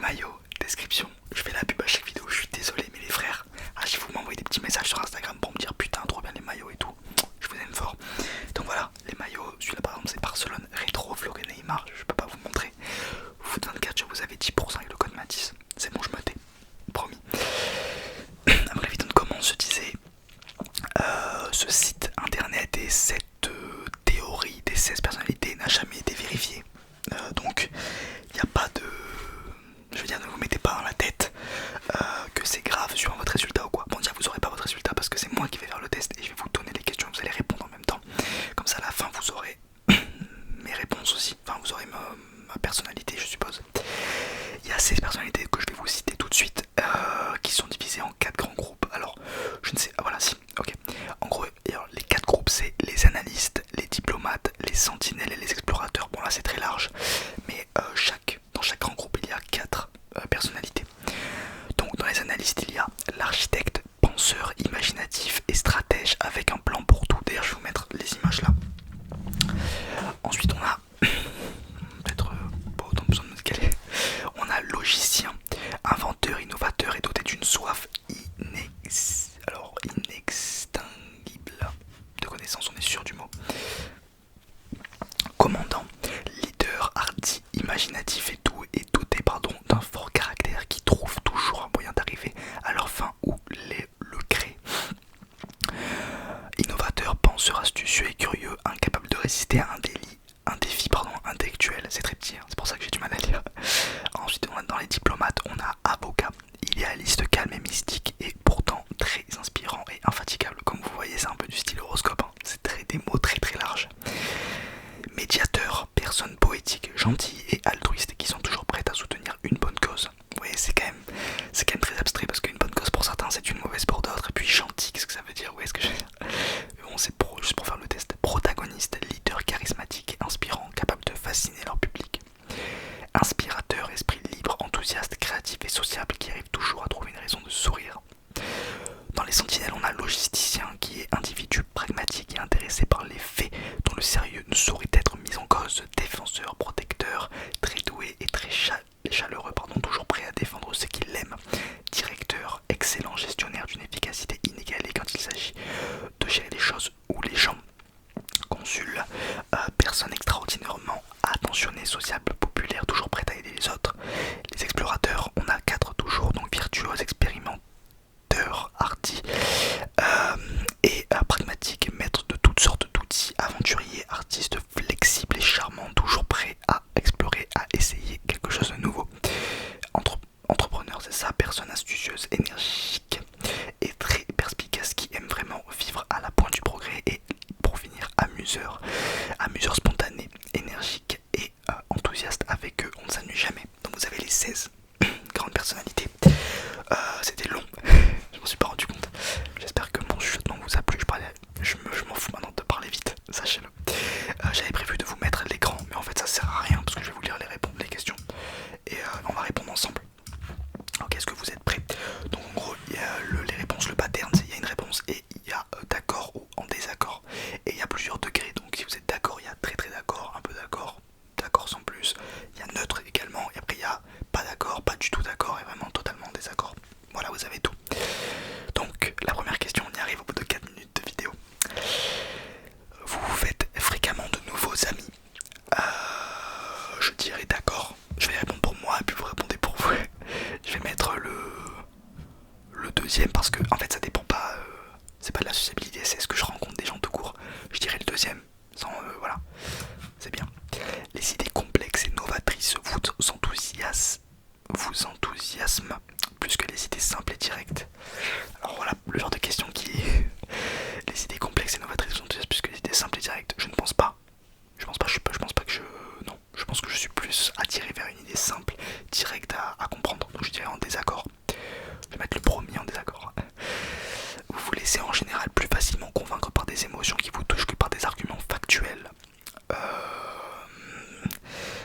maillots, description, je fais la pub à chaque vidéo, je suis désolé mais les frères, si vous m'envoyez des petits messages sur Instagram pour me dire putain trop bien les maillots et tout, je vous aime fort. Donc voilà, les maillots, celui-là par exemple c'est Barcelone Rétro Vlog Neymar, je peux pas vous montrer. Foot 24, je vous avais 10% avec le code Matisse, c'est bon je me tais, promis. Après la vidéo de comment se disait ce site internet et cette théorie des 16 personnalités n'a jamais été vérifiée. Donc il n'y a pas de... Je veux dire, ne vous mettez pas dans la tête que c'est grave sur votre résultat ou quoi. Bon, déjà vous aurez pas votre résultat parce que c'est moi qui vais faire le test et je vais vous donner les questions, vous allez répondre en même temps. Comme ça à la fin vous aurez mes réponses aussi, enfin vous aurez ma personnalité je suppose. Il y a 16 personnalités que je vais vous citer tout de suite qui sont divisées en 4 grands groupes. Alors je ne sais, ah voilà si, ok. En gros alors, les 4 groupes c'est les analystes, les diplomates, les sentinelles et les explorateurs. Bon là c'est très large mais dans chaque grand groupe il y a 4 personnalités. Donc dans les analystes il y a l'architecte, penseur, imaginatif et stratège avec un plan pour tout. D'ailleurs je vais vous mettre les images là. Ensuite on a peut-être pas autant besoin de me caler. On a logicien, inventeur, innovateur et doté d'une soif inextinguible de connaissances, on est sûr du mot. Commandant, leader, hardi, imaginatif et doté d'un fort caractère qui trouve toujours un moyen d'arriver à leur fin ou le crée. Innovateur, penseur, astucieux et curieux, incapable de résister à un défi intellectuel. C'est très petit, hein, c'est pour ça que j'ai du mal à lire. Ensuite, dans les diplomates, on a avocat, idéaliste, calme et mystique et pourtant très inspirant et infatigable. Comme vous voyez, c'est un peu du style horoscope, hein. C'est des mots très très larges. Médiateur, personne poétique, gentille et altruiste qui sont toujours prêtes à soutenir une bonne cause. Vous voyez, c'est quand même très abstrait parce qu'une bonne cause pour certains c'est une mauvaise pour d'autres. Et puis gentil, qu'est-ce que ça veut dire? Vous voyez ce que je veux dire? Bon, c'est juste pour faire le test. Protagoniste, leader charismatique et inspirant, capable de fasciner leur public. Inspirateur, esprit libre, enthousiaste, créatif et sociable qui arrive toujours à trouver une raison de sourire. Dans les sentinelles, on a logisticien qui est individu pragmatique et intéressé par les faits dont le sérieux ne saurait être mis en cause, défenseur, protecteur, très doué et très chaleureux, toujours prêt à défendre ce qu'il aime, directeur, excellent gestionnaire d'une efficacité inégalée quand il s'agit de gérer les choses ou les gens. Consul, personne extraordinairement attentionnée, sociable, populaire, toujours prête à aider les autres. Les explorateurs, on a 4 toujours, donc virtuose, expérimenteur, hardi et pragmatique, maître de toutes sortes d'outils, aventurier, artiste, flexible et charmant, toujours prêt à explorer, à essayer quelque chose de nouveau. Entrepreneur, c'est ça, personne astucieuse, énergique et très perspicace qui aime vraiment vivre à la pointe du progrès et pour finir amuseur spontané, énergique et enthousiaste. Avec eux on ne s'ennuie jamais. Donc vous avez les 16 grandes personnalités. C'était long, je m'en suis pas rendu compte. J'espère que mon chuchotement vous a plu. Je m'en fous maintenant de parler vite, sachez-le. J'avais prévu de vous mettre l'écran mais en fait ça sert à rien parce que je vais vous lire les questions et on va répondre ensemble. Ok, est-ce que vous êtes prêts? Donc en gros il y a les réponses, le pattern c'est il y a une réponse et il y a d'accord ou en désaccord et il y a plusieurs degrés. Donc si vous êtes d'accord il y a très très d'accord, un peu d'accord, d'accord sans plus, il y a neutre également et après il y a pas d'accord, pas du tout d'accord et vraiment totalement en désaccord. Voilà, vous avez tout. Donc la première question, on y arrive au bout de 4 minutes de vidéo. Vous vous faites fréquemment de nouveaux amis? Je dirais d'accord. Je vais répondre pour moi et puis vous répondez pour vous. Je vais mettre le deuxième parce que en fait ça dépend pas, c'est pas de la sociabilité, c'est ce que je rencontre des gens tout court. Je dirais le deuxième, sans voilà, c'est bien. Les idées complexes et novatrices vous enthousiasment plus que les idées simples et directes. Alors voilà le genre de question qui est les idées complexes et novatrices vous enthousiasment plus que les idées simples et directes. Je ne pense pas. Je pense pas que je... Non, je pense que je suis plus attiré vers une idée simple, directe à comprendre. Donc je dirais en désaccord. Je vais mettre le premier en désaccord. Vous vous laissez en général plus facilement convaincre par des émotions qui vous touchent que par des arguments factuels.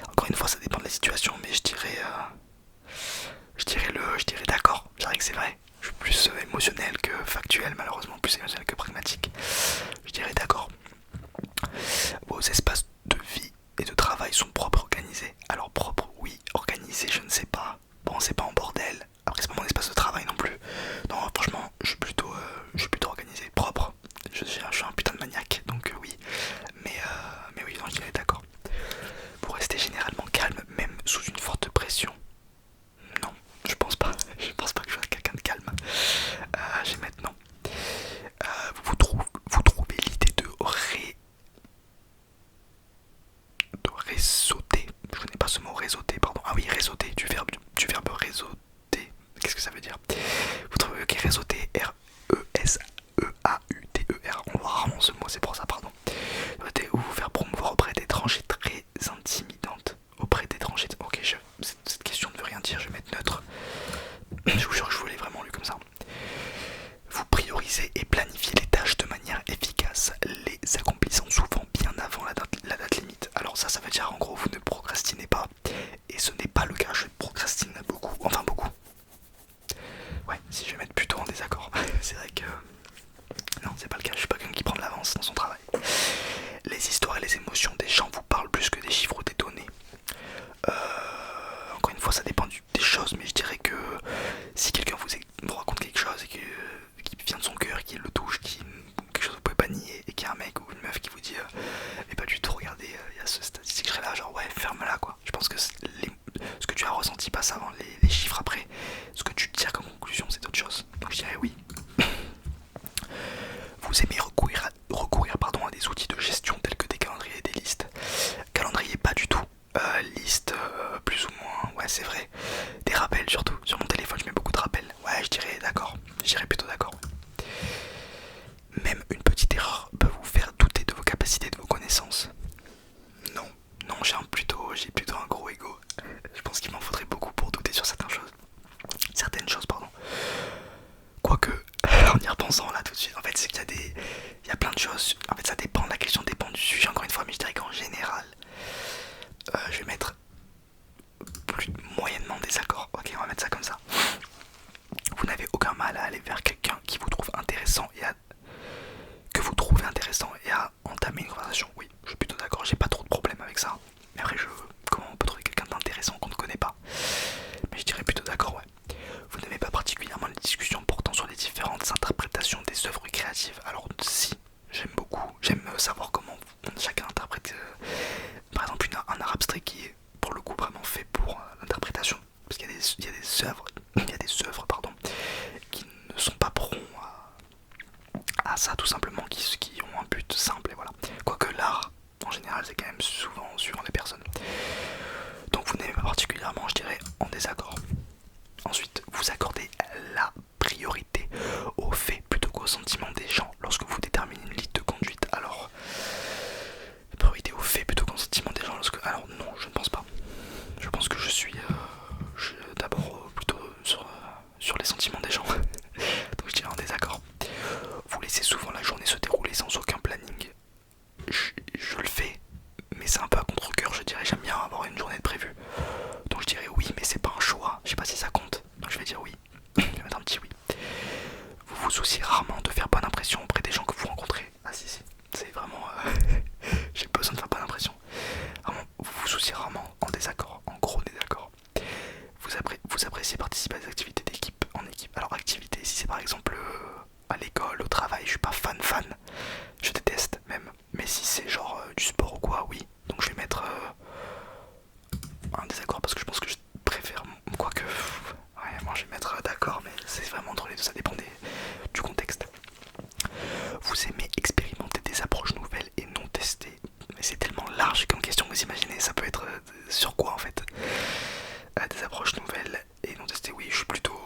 Encore une fois, ça dépend de la situation, mais je dirais d'accord. Je dirais que c'est vrai. Je suis plus émotionnel que factuel, malheureusement, plus émotionnel que pragmatique. Je dirais d'accord. Vos espaces de vie et de travail sont propres et organisés. Alors propres, oui, organisés, je ne sais pas. Bon, c'est pas en bordel. Après c'est pas mon espace de travail non plus. Non franchement je suis plutôt organisé, propre. Je suis un putain de maniaque donc oui. Mais oui non je dirais d'accord. Pour rester généralement calme même sous une forte pression. Non je pense pas. Je pense pas que je sois quelqu'un de calme. J'ai maintenant. Vous trouvez l'idée de réseauter. Je connais pas ce mot réseauter, pardon. Ah oui, réseauter, du verbe réseauter. Qu'est-ce que ça veut dire? Vous trouvez que réseauter, R-E-S-E-A-U-T-E-R. On voit rarement ce mot, c'est pour ça, pardon. Ou vous faire promouvoir auprès d'étrangers très intimidantes. Auprès d'étrangers. Ok, cette question ne veut rien dire, je vais mettre neutre. Je vous jure que je voulais vraiment lu comme ça. Vous priorisez et planifiez les tâches de manière efficace, les accomplissant souvent bien avant la date limite. Alors ça veut dire en gros vous ne procrastinez pas. Et ce n'est pas le cas, je procrastine beaucoup, enfin beaucoup. Ouais, si je vais mettre plutôt en désaccord. C'est vrai que... Non, c'est pas le cas, je suis pas quelqu'un qui prend de l'avance dans son travail. Les histoires et les émotions des gens vous parlent plus que des chiffres ou des données. Encore une fois, ça dépend des choses, mais je dirais que si quelqu'un vous raconte quelque chose et qui vient de son cœur, qui le touche, quelque chose que vous pouvez pas nier, et qu'il y a un mec ou une meuf qui vous dit mais pas du tout, regardez, il y a ce statistique, je serais là genre ouais, ferme-la quoi. Je pense que ce que tu as ressenti passe avant les chiffres après. Ce que tu tires comme conclusion, c'est autre chose. Donc je dirais oui. Vous aimez recourir à des outils de gestion tels que des calendriers et des listes. Calendrier pas du tout. Liste plus ou moins, ouais c'est vrai. Des rappels surtout. Sur mon téléphone je mets beaucoup de rappels. Ouais je dirais d'accord. Je dirais plutôt d'accord. Même une petite erreur peut vous faire douter de vos capacités, de vos connaissances. Non, non j'ai plutôt un gros ego. Je pense qu'il m'en faudrait beaucoup pour douter sur certaines choses. Quoique, en y repensant là tout de suite, en fait c'est qu'il y a plein de choses. En fait ça dépend, la question dépend du sujet encore une fois, mais je dirais qu'en général, je vais mettre plus moyennement désaccord. Ok, on va mettre ça comme ça. Vous n'avez aucun mal à aller vers quelqu'un qui vous trouve intéressant que vous trouvez intéressant et à entamer une conversation. Oui, je suis plutôt d'accord, j'ai pas trop de problème avec ça. Mais après, comment on peut trouver quelqu'un d'intéressant qu'on ne connaît pas? Mais je dirais plutôt d'accord, ouais. Vous n'aimez pas particulièrement les discussions portant sur les différentes interprétations des œuvres créatives. Alors si, j'aime savoir comment chacun interprète par exemple un art abstrait qui est pour le coup vraiment fait pour l'interprétation. Parce qu'il y a des œuvres pardon, qui ne sont pas prompts à ça tout simplement, qui ont un but simple et voilà. Quoique l'art en général c'est quand même souvent suivant les personnes. Donc vous n'aimez pas particulièrement, je dirais, en désaccord. Ensuite, vous accordez la priorité aux faits plutôt qu'aux sentiments des gens lorsque vous déterminez une ligne de conduite. Alors, priorité aux faits plutôt qu'aux sentiments des gens lorsque... Alors non, je ne pense pas. Je pense que je suis d'abord plutôt sur les sentiments des gens. Donc je dirais en désaccord. Vous laissez souvent la journée se dérouler sans aucun planning. Je le fais, mais c'est un peu à contre-cœur, je dirais. J'aime bien avoir une journée de prévue. Donc je dirais oui, mais c'est pas un choix. Je sais pas si ça compte. Donc je vais dire oui. Je vais mettre un petit oui. Vous vous souciez rarement de faire bonne impression auprès des gens que vous rencontrez. Ah si, c'est vraiment... j'ai besoin de faire bonne impression. Vraiment, vous vous souciez rarement, en désaccord, en gros désaccord. Vous appréciez participer à des activités d'équipe, en équipe. Alors activité, si c'est par exemple à l'école, au travail, je suis pas fan. Je déteste même. Mais si c'est genre du sport ou quoi, oui. Donc je vais mettre un désaccord parce que je pense que je préfère... Quoique... Ouais, moi je vais mettre d'accord, mais c'est vraiment entre les deux, ça dépend du contexte. Vous aimez expérimenter des approches nouvelles et non testées. Mais c'est tellement large comme question, vous imaginez, ça peut être sur quoi en fait? Des approches nouvelles et non testées, oui, je suis plutôt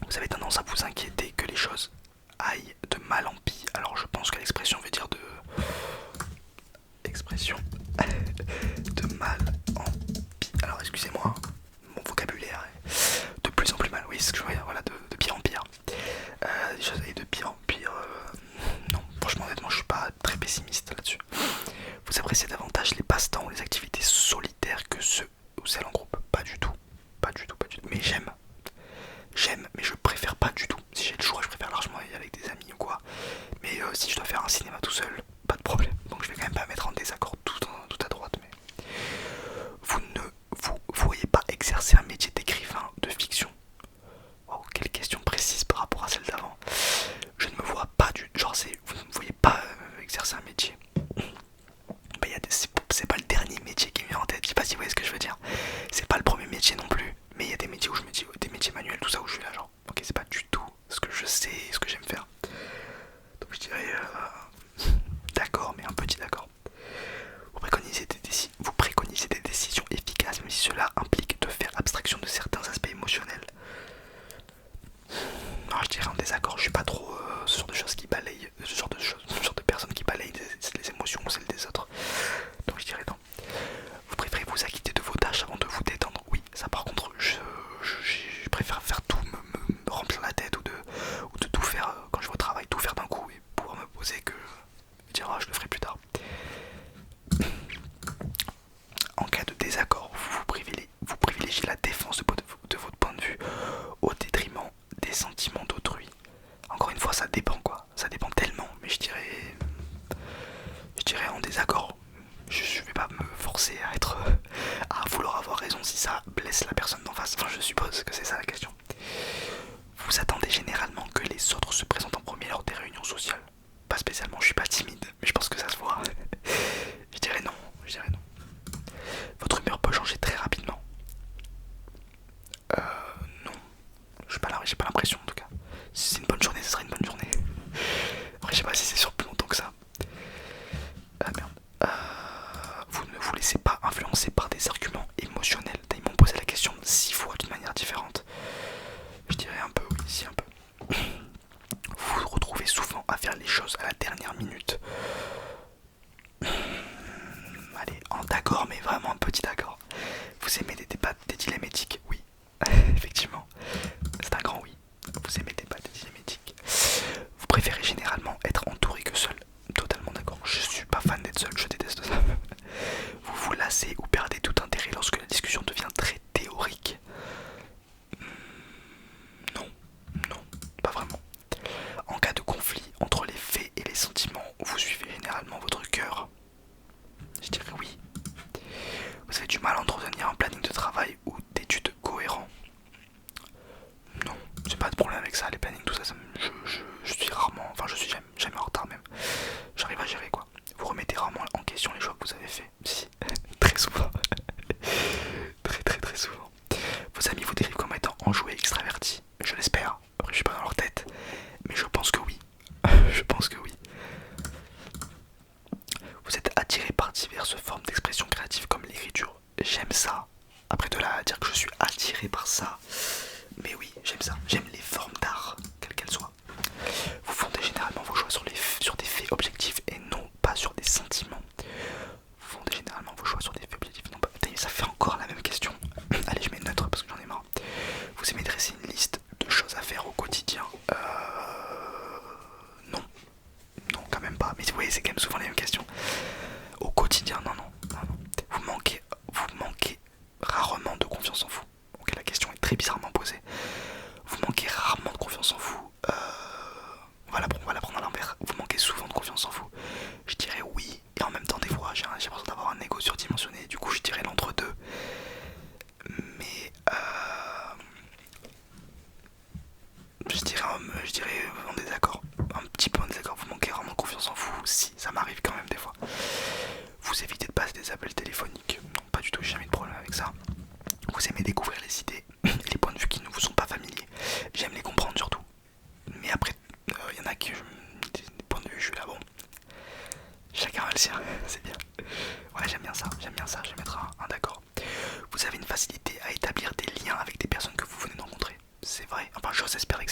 Vous avez tendance à vous inquiéter que les choses aillent de mal en pis. Alors je pense que l'expression veut dire de... Expression de mal en pis. Alors excusez-moi, mon vocabulaire est de plus en plus mal. Oui, c'est ce que je veux dire, voilà, de pire en pire. Les choses aillent de pire en pire. Non, franchement, honnêtement, je suis pas très pessimiste là-dessus. Vous appréciez davantage les passe-temps ou les activités solitaires que ceux ou celles en groupe? Pas du tout. Pas du tout, pas du tout. Mais j'aime. J'aime, mais je préfère pas du tout. Si j'ai le choix, je préfère largement aller avec des amis ou quoi. Mais si je dois faire un cinéma tout seul, pas de problème. Donc je vais quand même pas mettre en désaccord tout à droite. Mais vous ne vous voyez pas exercer un métier d'écrivain de fiction? Wow, quelle question précise par rapport à celle d'avant. Je ne me vois pas du... Genre vous ne me voyez pas exercer un métier. Bah, c'est pas le dernier métier qui me vient en tête. Je sais pas si vous voyez ce que je veux dire. C'est pas le premier métier non plus. Mais il y a des métiers où je me dis, des métiers manuels, tout ça où je suis là genre. Ok, c'est pas du tout ce que je sais, ce que j'aime faire. Donc je dirais d'accord, mais un petit d'accord. Vous préconisez des décisions efficaces, même si cela implique de faire abstraction de certains aspects émotionnels. Non, je dirais en désaccord, je suis pas trop ce genre de choses qui balayent, ce genre de personnes qui balayent les émotions ou celles des autres. Donc je dirais non. Vous préférez vous acquitter de vos tâches avant de vous détendre? Oui, ça par contre, je préfère faire tout, me remplir la tête ou de tout faire quand je vais au travail, tout faire d'un coup et pouvoir me poser que dire je le ferai plus tard. En cas de désaccord, vous privilégiez la défense de votre point de vue au détriment des sentiments d'autrui. Encore une fois, ça dépend quoi, ça dépend tellement, mais je dirais en désaccord. Je vais pas me forcer à vouloir avoir raison si ça blesse la personne d'en face. Enfin, je suppose que c'est ça la question. Vous attendez généralement que les autres se présentent en premier lors des réunions sociales? Pas spécialement, je suis pas timide, mais je pense que ça se voit. Je dirais non. Votre humeur peut changer très rapidement? Non. J'ai pas l'impression en tout cas. Si c'est une bonne journée, ce sera une bonne journée. Après, je sais pas si c'est sur plus longtemps que ça. Ah merde. Vous ne vous laissez pas influencer par des arguments émotionnels? Ils m'ont posé la question 6 fois d'une manière différente. Je dirais un peu, oui, si un peu. Vous vous retrouvez souvent à faire les choses à la dernière minute? Allez, en d'accord, mais vraiment un petit d'accord. Vous aimez des débats, des dilemmes éthiques? Oui, effectivement, c'est un grand oui. Vous aimez des débats, des dilemmes éthiques. Vous préférez généralement être entouré que seul? Totalement d'accord, je suis pas fan d'être seul, je déteste ça. Vous vous lassez ou perdez tout intérêt lorsque la discussion devient très théorique? Non, pas vraiment. En cas de conflit entre les faits et les sentiments, vous suivez généralement votre cœur? Je dirais oui. Vous avez du mal à entretenir un planning de travail ou d'études cohérent? Non, j'ai pas de problème avec ça, les plannings, tout ça, je suis rarement, enfin je suis jamais en retard même. J'arrive à gérer quoi. Vous remettez rarement en question les choix que vous avez fait? Si, très souvent. très souvent. Vos amis vous décrivent comme étant enjoués, extravertis? Je l'espère, après je suis pas dans leur tête, mais je pense que oui. Je pense que oui. Vous êtes attiré par diverses formes d'expression créative comme l'écriture? J'aime ça. Après de là à dire que je suis attiré par ça, mais oui, j'aime ça. J'aime les formes d'art, quelles qu'elles soient. Vous fondez généralement vos choix sur des faits objectifs et non pas sur des sentiments. Vous fondez généralement vos choix sur des faits objectifs, non pas... Putain, ça fait encore la même question. Allez, je mets neutre parce que j'en ai marre. Vous aimez dresser une liste de choses à faire au quotidien? Non. Non, quand même pas. Mais vous voyez, c'est quand même souvent les mêmes questions. Au quotidien, non. Vous manquez rarement de confiance en vous. Ok, la question est très bizarrement posée. Vous manquez rarement de confiance en vous. On va la prendre à l'envers. Vous manquez souvent de confiance en vous? Je dirais oui. Et en même temps, des fois, j'ai l'impression d'avoir un ego surdimensionné. Du coup, je dirais l'entre-deux. Mais je dirais en désaccord. Un petit peu en désaccord. Vous manquez rarement de confiance en vous? Si, ça m'arrive quand même des fois. Vous évitez de passer des appels téléphoniques? Non, pas du tout, j'ai jamais eu de problème avec ça. Vous aimez découvrir les idées et les points de vue qui ne vous sont pas familiers? J'aime les comprendre surtout. Mais après, y en a qui des points de vue, je suis là, bon. Chacun a le sien, c'est bien. Ouais, j'aime bien ça, je vais mettre un d'accord. Vous avez une facilité à établir des liens avec des personnes que vous venez de rencontrer? C'est vrai, enfin j'ose espérer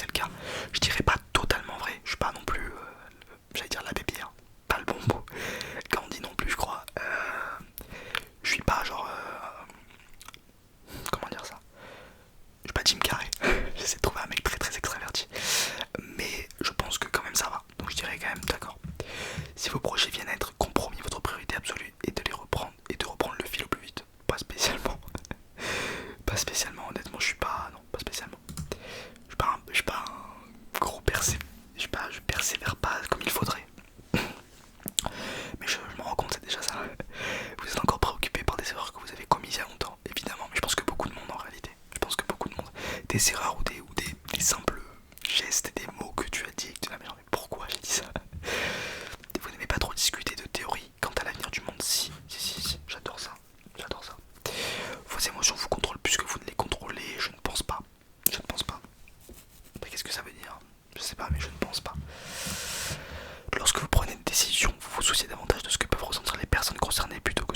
sais pas, je persévère pas comme il faudrait. Mais je m'en rends compte, c'est déjà ça. Vous êtes encore préoccupé par des erreurs que vous avez commises il y a longtemps, évidemment. Mais je pense que beaucoup de monde en réalité. Je pense que beaucoup de monde. Des erreurs ou des simples gestes, des mots que tu as dit et que tu as dit, mais pourquoi j'ai dit ça? Vous n'aimez pas trop discuter de théorie quant à l'avenir du monde? Si, j'adore ça. J'adore ça. Vos émotions vous contrôlent plus que vous ne les contrôlez? Je ne pense pas. Je ne pense pas. Mais qu'est-ce que ça veut dire? Je sais pas, mais je ne pense pas. Lorsque vous prenez une décision, vous vous souciez davantage de ce que peuvent ressentir les personnes concernées plutôt que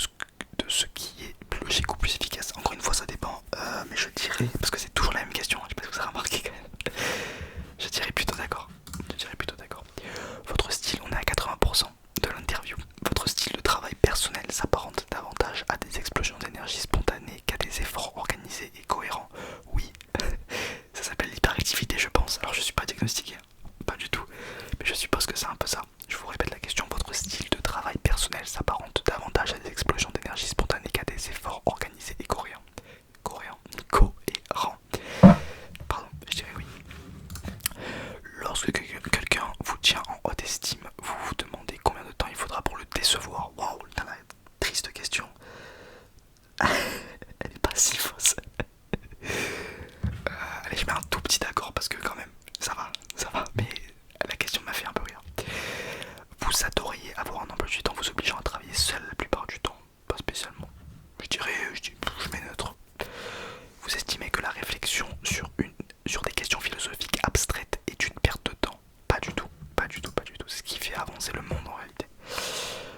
de ce qui est plus logique ou plus efficace. Encore une fois, ça dépend. Mais je dirais, parce que c'est toujours la même question, je sais pas si vous avez remarqué quand même. Je dirais plutôt d'accord. Je dirais plutôt d'accord. Votre style, on est à 80% de l'interview. Votre style de travail personnel s'apparente davantage à des explosions d'énergie spontanées qu'à des efforts organisés et cohérents. Oui, ça s'appelle l'hyperactivité, je pense. Alors je suis pas diagnostiqué, pas du tout, mais je suppose que c'est un peu ça. Je vous répète la question, votre style de travail personnel s'apparente davantage à des explosions d'énergie spontanées qu'à des efforts organisés et cohérents. Cohérent. Pardon, je dirais oui. Lorsque quelqu'un vous tient en haute estime, vous vous demandez combien de temps il faudra pour le décevoir. Waouh, la triste question. Elle est pas si fausse. Allez, je mets un tout petit d'accord parce que quand même, ça va, mais la question m'a fait un peu rire. Vous adoriez avoir un emploi du temps vous obligeant à travailler seul la plupart du temps? Pas spécialement. Je mets neutre. Vous estimez que la réflexion sur des questions philosophiques abstraites est une perte de temps? Pas du tout, pas du tout, pas du tout. C'est ce qui fait avancer le monde en réalité.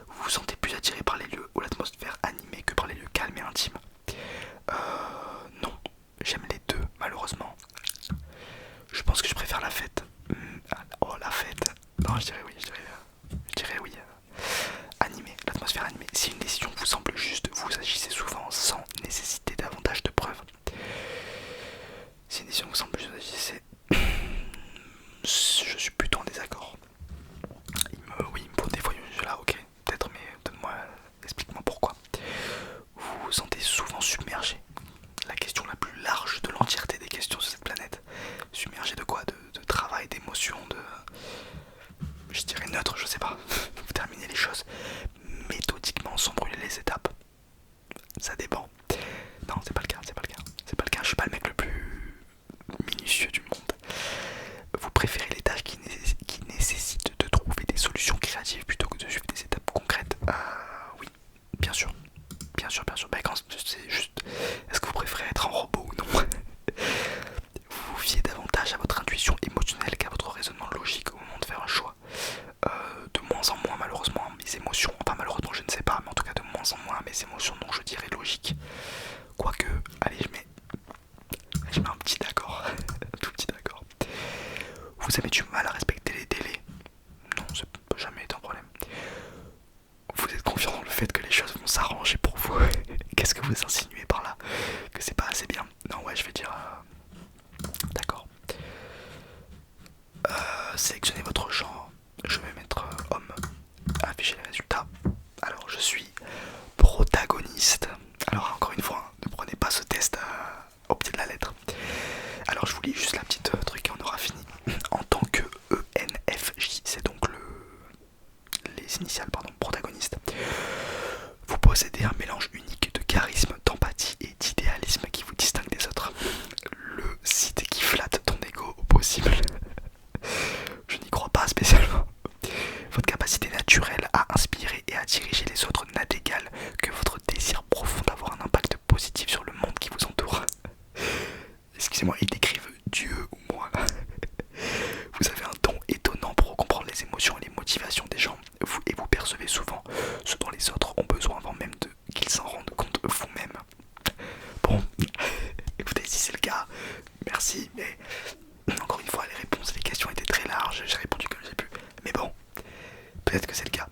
Vous vous sentez plus attiré par les lieux ou l'atmosphère animée que par les lieux calmes et intimes? Non, j'aime les deux malheureusement. Je pense que je préfère la fête. Oh, la fête. Non, je dirais oui, animé, l'atmosphère animée. Si une décision vous semble juste, vous agissez souvent sans nécessiter davantage de preuves. Si une décision vous semble juste, vous agissez. Je suis plutôt en désaccord. Oui, il me faut des fois, je suis là, ok, peut-être, mais donne-moi, explique-moi pourquoi. Vous vous sentez souvent submergé. La question la plus large de l'entièreté des questions sur cette planète. Submergé de quoi? De travail, d'émotions, je dirais neutre, je sais pas. Vous terminez les choses méthodiquement sans brûler les étapes. Ça dépend. Non, c'est pas le cas. Je suis pas le mec le plus minutieux du monde. Vous préférez les tâches qui nécessitent de trouver des solutions créatives plutôt que de suivre des étapes concrètes? Oui, bien sûr. Bah, quand c'est juste, est-ce que vous préférez être en robot ou non? Vous vous fiez davantage à votre intuition émotionnelle qu'à votre raisonnement logique au moment de faire un choix? De moins en moins malheureusement mes émotions, enfin malheureusement je ne sais pas, mais en tout cas de moins en moins mes émotions, donc je dirais logique. Quoique, allez je mets un petit d'accord, un tout petit d'accord. Vous avez du mal à respecter les délais? Non, ça peut jamais être un problème. Vous êtes confiant dans le fait que les choses vont s'arranger pour vous? Qu'est-ce que vous insinuez par là? Que c'est pas assez bien? Non, ouais, je vais dire d'accord. Sélectionnez votre genre. Je vais mettre homme. Afficher les résultats. Alors je suis protagoniste. Alors encore une fois, ne prenez pas ce test au pied de la lettre. Alors je vous lis juste la petite truc et on aura fini. En tant que ENFJ, c'est donc les initiales, pardon, protagoniste. Vous possédez un mélange unique de charisme, d'empathie et d'idéalisme qui vous distingue des autres. Le site qui flatte ton ego au possible. Je n'y crois pas spécialement. Votre capacité naturelle à inspirer et à diriger les autres n'a d'égal que votre désir profond d'avoir un impact positif sur le monde qui vous entoure. Excusez-moi, ils décrivent Dieu ou moi. Vous avez un don étonnant pour comprendre les émotions et les motivations des gens, et vous percevez souvent ce dont les autres ont besoin avant même qu'ils s'en rendent compte vous-même. Bon, écoutez, si c'est le cas, merci, mais encore une fois, les réponses, les questions étaient très larges, j'ai répondu comme j'ai pu. Mais bon, peut-être que c'est le cas.